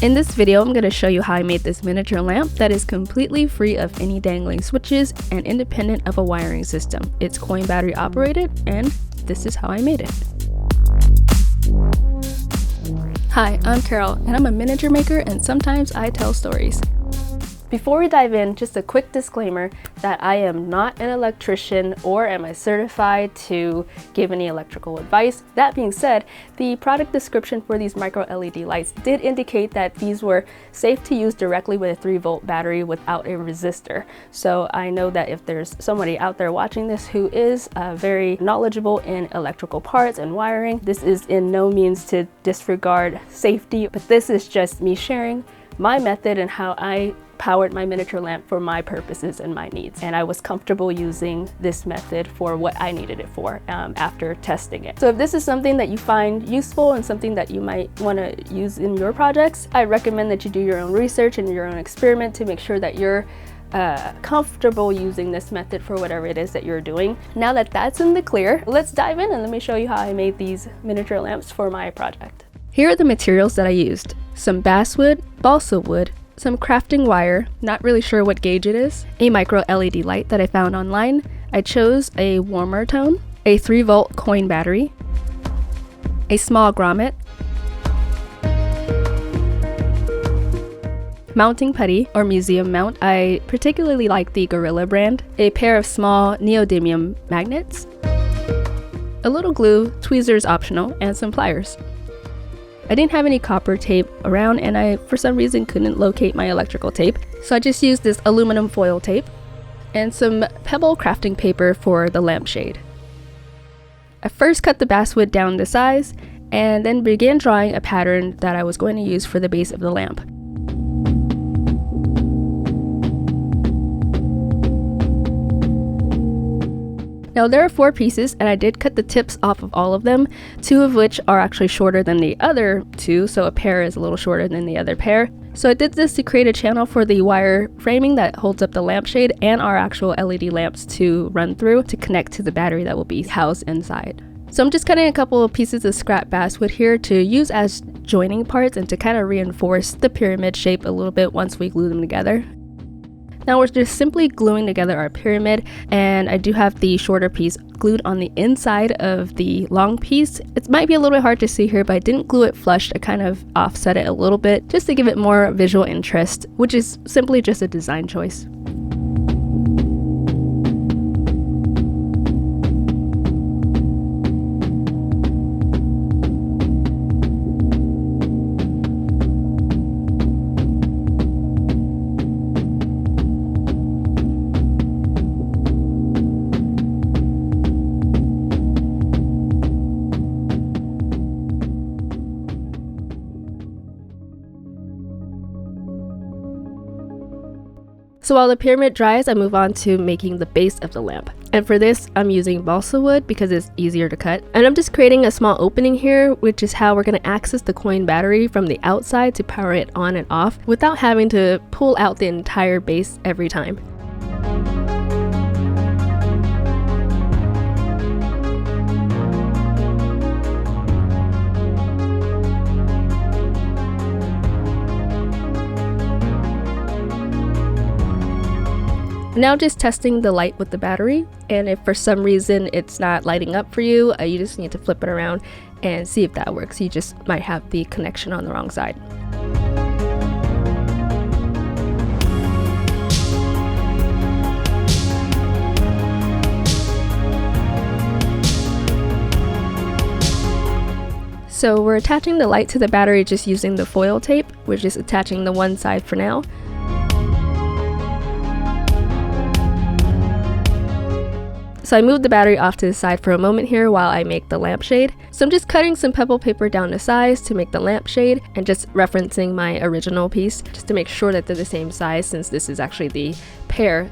In this video, I'm going to show you how I made this miniature lamp that is completely free of any dangling switches and independent of a wiring system. It's coin battery operated, and this is how I made it. Hi, I'm Carol, and I'm a miniature maker, and sometimes I tell stories. Before we dive in, just a quick disclaimer that I am not an electrician or am I certified to give any electrical advice. That being said, the product description for these micro LED lights did indicate that these were safe to use directly with a 3-volt battery without a resistor. So I know that if there's somebody out there watching this who is very knowledgeable in electrical parts and wiring, this is in no means to disregard safety, but this is just me sharing my method and how I powered my miniature lamp for my purposes and my needs. And I was comfortable using this method for what I needed it for after testing it. So if this is something that you find useful and something that you might want to use in your projects, I recommend that you do your own research and your own experiment to make sure that you're comfortable using this method for whatever it is that you're doing. Now that that's in the clear, let's dive in and let me show you how I made these miniature lamps for my project. Here are the materials that I used: some basswood, balsa wood, some crafting wire, not really sure what gauge it is, a micro LED light that I found online. I chose a warmer tone, a 3-volt coin battery, a small grommet, mounting putty or museum mount. I particularly like the Gorilla brand, a pair of small neodymium magnets, a little glue, tweezers optional, and some pliers. I didn't have any copper tape around, and I, for some reason, couldn't locate my electrical tape, so I just used this aluminum foil tape and some pebble crafting paper for the lampshade. I first cut the basswood down to size and then began drawing a pattern that I was going to use for the base of the lamp. Now there are 4 pieces, and I did cut the tips off of all of them, 2 of which are actually shorter than the other 2, so a pair is a little shorter than the other pair. So I did this to create a channel for the wire framing that holds up the lampshade and our actual LED lamps to run through to connect to the battery that will be housed inside. So I'm just cutting a couple of pieces of scrap basswood here to use as joining parts and to kind of reinforce the pyramid shape a little bit once we glue them together. Now we're just simply gluing together our pyramid, and I do have the shorter piece glued on the inside of the long piece. It might be a little bit hard to see here, but I didn't glue it flush. I kind of offset it a little bit just to give it more visual interest, which is simply just a design choice. So while the pyramid dries, I move on to making the base of the lamp. And for this, I'm using balsa wood because it's easier to cut. And I'm just creating a small opening here, which is how we're going to access the coin battery from the outside to power it on and off without having to pull out the entire base every time. Now just testing the light with the battery, and if for some reason it's not lighting up for you, you just need to flip it around and see if that works. You just might have the connection on the wrong side. So we're attaching the light to the battery just using the foil tape. We're just attaching the one side for now. So I moved the battery off to the side for a moment here while I make the lampshade. So I'm just cutting some pebble paper down to size to make the lampshade and just referencing my original piece just to make sure that they're the same size, since this is actually the pair.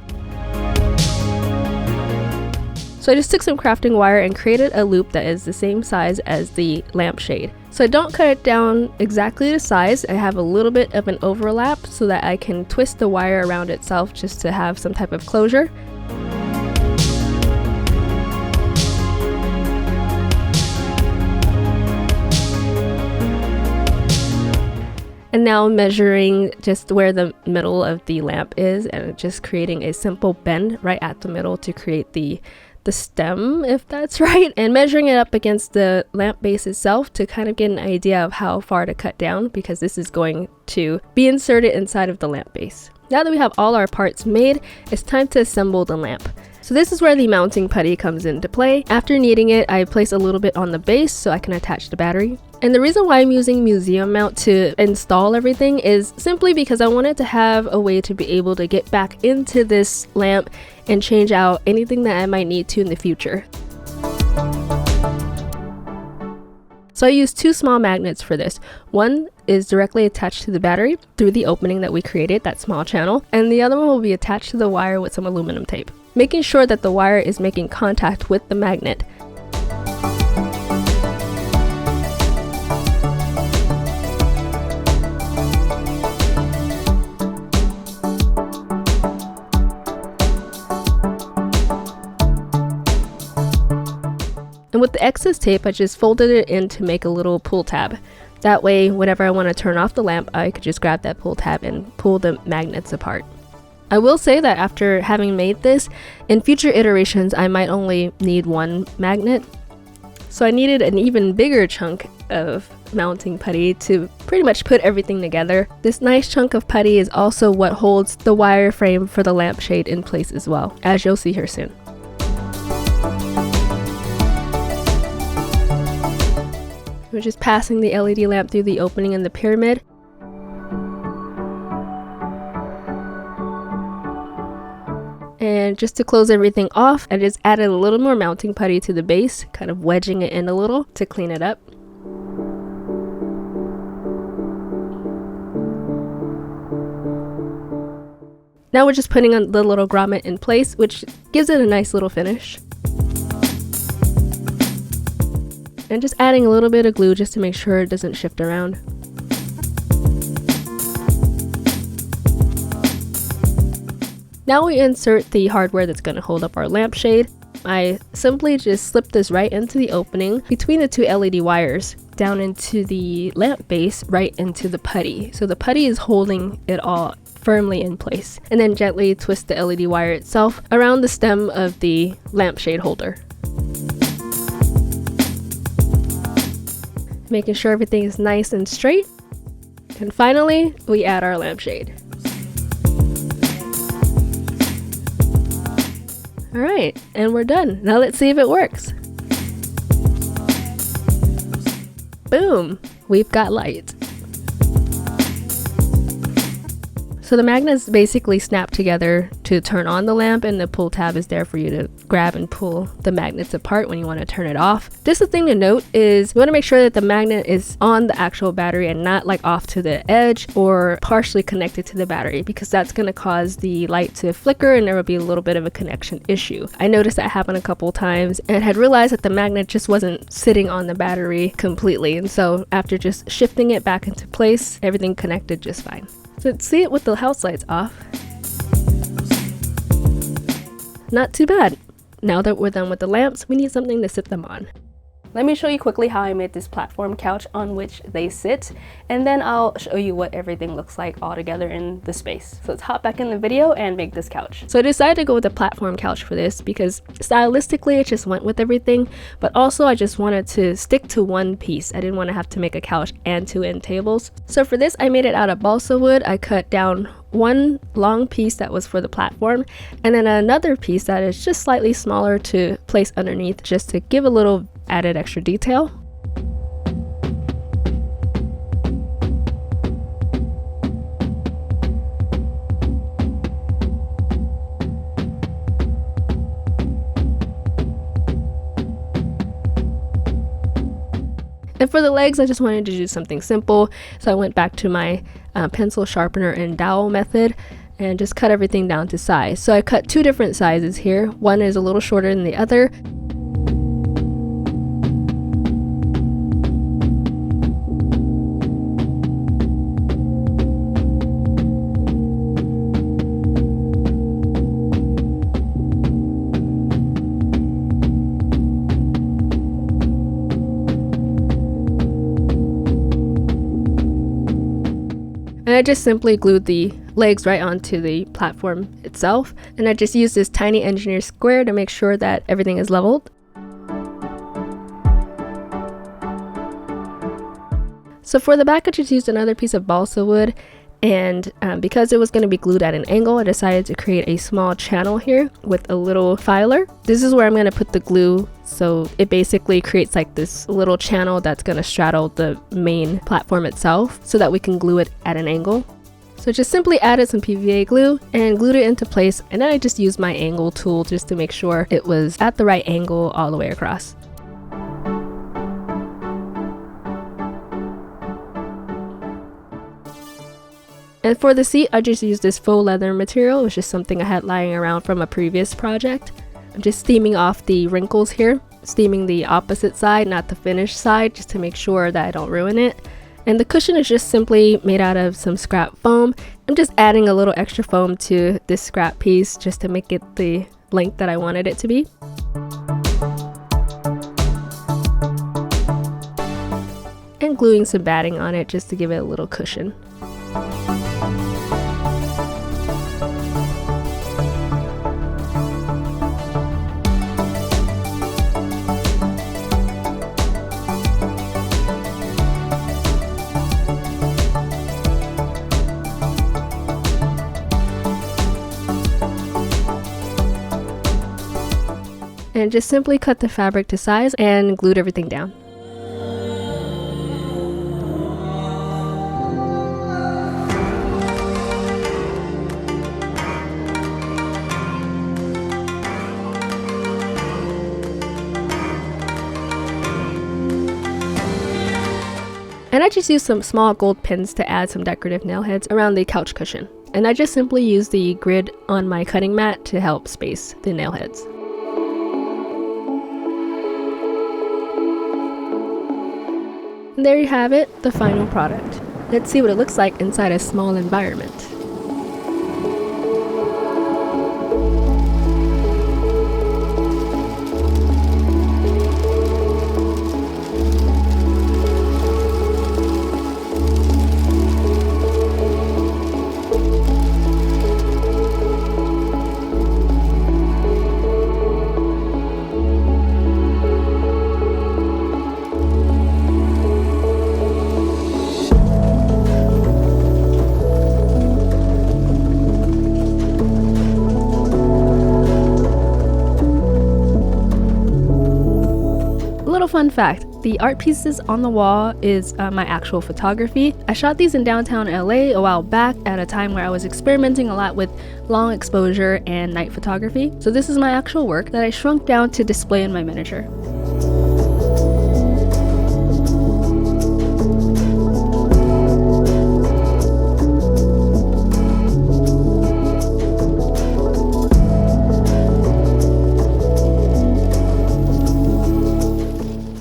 So I just took some crafting wire and created a loop that is the same size as the lampshade. So I don't cut it down exactly to size. I have a little bit of an overlap so that I can twist the wire around itself just to have some type of closure. And now measuring just where the middle of the lamp is and just creating a simple bend right at the middle to create the stem, if that's right, and measuring it up against the lamp base itself to kind of get an idea of how far to cut down, because this is going to be inserted inside of the lamp base. Now that we have all our parts made, it's time to assemble the lamp. So this is where the mounting putty comes into play. After kneading it, I place a little bit on the base so I can attach the battery. And the reason why I'm using museum mount to install everything is simply because I wanted to have a way to be able to get back into this lamp and change out anything that I might need to in the future. So I used 2 small magnets for this. One is directly attached to the battery through the opening that we created, that small channel, and the other one will be attached to the wire with some aluminum tape, making sure that the wire is making contact with the magnet. And with the excess tape, I just folded it in to make a little pull tab. That way, whenever I want to turn off the lamp, I could just grab that pull tab and pull the magnets apart. I will say that after having made this, in future iterations, I might only need 1 magnet. So I needed an even bigger chunk of mounting putty to pretty much put everything together. This nice chunk of putty is also what holds the wire frame for the lampshade in place as well, as you'll see here soon. We're just passing the LED lamp through the opening in the pyramid. And just to close everything off, I just added a little more mounting putty to the base, kind of wedging it in a little to clean it up. Now we're just putting on the little grommet in place, which gives it a nice little finish. And just adding a little bit of glue just to make sure it doesn't shift around. Now we insert the hardware that's going to hold up our lampshade. I simply just slip this right into the opening between the 2 LED wires, down into the lamp base, right into the putty. So the putty is holding it all firmly in place. And then gently twist the LED wire itself around the stem of the lampshade holder. Making sure everything is nice and straight. And finally, we add our lampshade. Alright, and we're done. Now let's see if it works. Boom! We've got light. So the magnets basically snap together to turn on the lamp, and the pull tab is there for you to grab and pull the magnets apart when you want to turn it off. Just a thing to note is you want to make sure that the magnet is on the actual battery and not like off to the edge or partially connected to the battery, because that's going to cause the light to flicker and there will be a little bit of a connection issue. I noticed that happen a couple times and had realized that the magnet just wasn't sitting on the battery completely, and so after just shifting it back into place, everything connected just fine. So let's see it with the house lights off. Not too bad. Now that we're done with the lamps, we need something to sit them on. Let me show you quickly how I made this platform couch on which they sit, and then I'll show you what everything looks like all together in the space. So let's hop back in the video and make this couch. So I decided to go with the platform couch for this because stylistically it just went with everything, but also I just wanted to stick to one piece. I didn't want to have to make a couch and 2 end tables. So for this, I made it out of balsa wood. I cut down one long piece that was for the platform, and then another piece that is just slightly smaller to place underneath, just to give a little added extra detail. And for the legs, I just wanted to do something simple, so I went back to my pencil sharpener and dowel method and just cut everything down to size. So I cut 2 different sizes here. One is a little shorter than the other. And I just simply glued the legs right onto the platform itself. And I just used this tiny engineer square to make sure that everything is leveled. So for the back, I just used another piece of balsa wood, and because it was going to be glued at an angle, I decided to create a small channel here with a little filer. This is where I'm going to put the glue, so it basically creates like this little channel that's going to straddle the main platform itself so that we can glue it at an angle. So just simply added some PVA glue and glued it into place, and then I just used my angle tool just to make sure it was at the right angle all the way across. And for the seat, I just used this faux leather material, which is something I had lying around from a previous project. I'm just steaming off the wrinkles here, steaming the opposite side, not the finished side, just to make sure that I don't ruin it. And the cushion is just simply made out of some scrap foam. I'm just adding a little extra foam to this scrap piece just to make it the length that I wanted it to be. And gluing some batting on it just to give it a little cushion. And just simply cut the fabric to size and glued everything down. And I just used some small gold pins to add some decorative nail heads around the couch cushion. And I just simply used the grid on my cutting mat to help space the nail heads. And there you have it, the final product. Let's see what it looks like inside a small environment. Fun fact, the art pieces on the wall is my actual photography. I shot these in downtown LA a while back at a time where I was experimenting a lot with long exposure and night photography. So this is my actual work that I shrunk down to display in my miniature.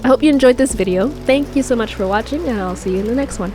I hope you enjoyed this video. Thank you so much for watching, and I'll see you in the next one.